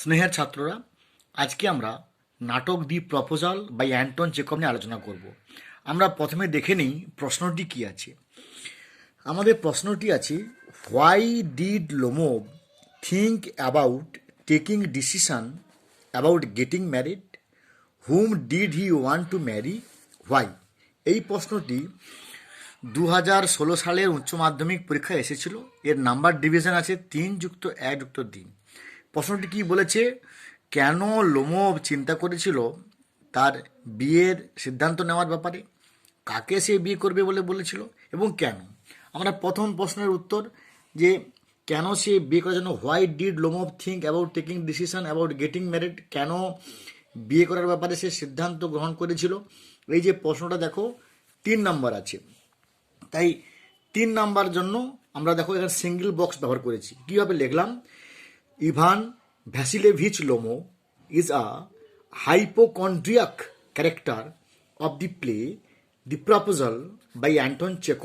স্নেহের ছাত্ররা, আজকে আমরা নাটক the proposal by Anton Chekhov নিয়ে আলোচনা করব। আমরা প্রথমে দেখে নিই প্রশ্নটি কি আছে। আমাদের প্রশ্নটি আছে, why did Lomov think about taking decision about getting married? Whom did he want to marry? Why? এই প্রশ্নটি 2016 সালের উচ্চ মাধ্যমিক পরীক্ষায় এসেছিল। এর নাম্বার ডিভিশন আছে 3+1+3। প্রশ্নটি কি বলেছে? কেন লোমোভ চিন্তা করেছিল তার বিয়ের সিদ্ধান্ত নেওয়ার ব্যাপারে, কাকে সে বিয়ে করবে বলে বলেছিল এবং কেন। আমরা প্রথম প্রশ্নের উত্তর, যে কেন সে বিয়ে করার জন্য, why did Lomov think about taking decision about getting married, কেন বিয়ে করার ব্যাপারে সে সিদ্ধান্ত গ্রহণ করেছিল। এই যে প্রশ্নটা দেখো 3 নম্বর আছে, তাই 3 নাম্বার জন্য আমরা দেখো এখানে সিঙ্গেল বক্স ব্যবহার করেছি। কীভাবে লিখলাম? Ivan Vasilyevich Lomov is a hypochondriac character of the play the proposal by Anton Chekhov,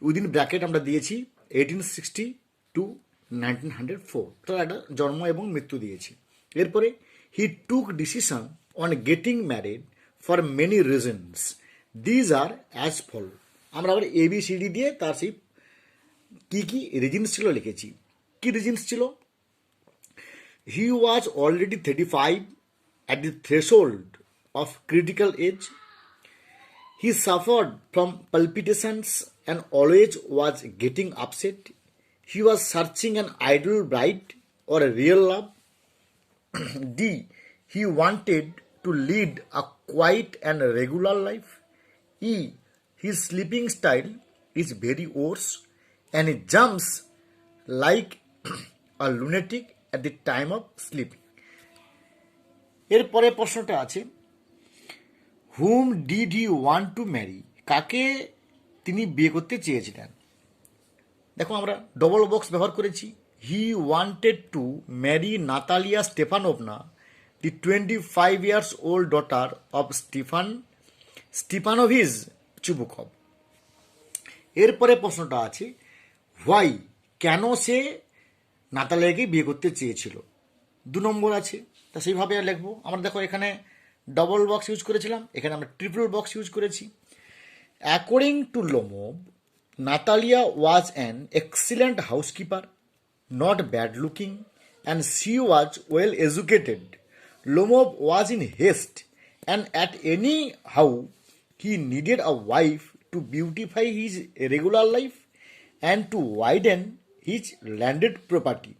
within bracket আমরা দিয়েছি 1860 টু 1904। তার একটা জন্ম এবং মৃত্যু দিয়েছি। এরপরে he took decision on getting married for many reasons, these are as follow. আমরা আবার ABCD দিয়ে তার সেই কী কী রিজনস ছিল লিখেছি। কি রিজনস ছিল? হি was already 35 at the threshold of critical age. He suffered from palpitations and always was getting upset. He was searching an ideal bride or a real love. D. He wanted to lead a quiet and regular life. E. His sleeping style is very worse and he jumps like a lunatic at the time of sleeping. এরপরে প্রশ্নটা আছে, whom did he want to marry, কাকে তিনি বিয়ে করতে চেয়েছিলেন। দেখো আমরা ডবল বক্স ব্যবহার করেছি। He wanted to marry Natalya Stepanovna, the 25 years old daughter of Stepanovich Chubukov. এরপরে প্রশ্নটা আছে, হোয়াই, কেন সে নাতালিয়াকে বিয়ে করতে চেয়েছিল। 2 নম্বর আছে, তা সেইভাবে লিখবো। আমরা দেখো এখানে ডবল বক্স ইউজ করেছিলাম, এখানে আমরা ট্রিপল বক্স ইউজ করেছি। According to Lomov, Natalia was an excellent housekeeper, not bad looking, and she was well educated. Lomov was in haste and at anyhow he needed a wife to beautify his regular life and to widen his landed property.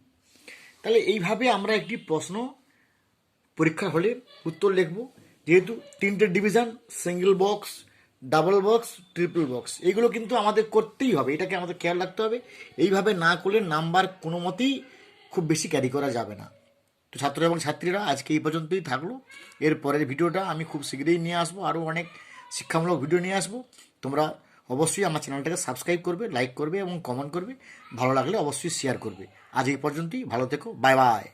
তাহলে এইভাবে আমরা একটি প্রশ্ন পরীক্ষা হলে উত্তর লিখব। যেহেতু 3টে division, single box, double box, triple box, এইগুলো কিন্তু আমাদের করতেই হবে, এটাকে আমাদের খেয়াল রাখতে হবে। এইভাবে না করলে নাম্বার কোনো মতেই খুব বেশি ক্যারি করা যাবে না। তো ছাত্র এবং ছাত্রীরা, আজকে এই পর্যন্তই থাকলো। এর পরের ভিডিওটা আমি খুব শীঘ্রই নিয়ে আসবো, আরও অনেক শিক্ষামূলক ভিডিও নিয়ে আসবো। তোমরা অবশ্যই আমার চ্যানেলটাকে সাবস্ক্রাইব করবে, লাইক করবে এবং কমেন্ট করবে। ভালো লাগলে অবশ্যই শেয়ার করবে। আজ এই পর্যন্তই, ভালো থেকো, বাই বাই।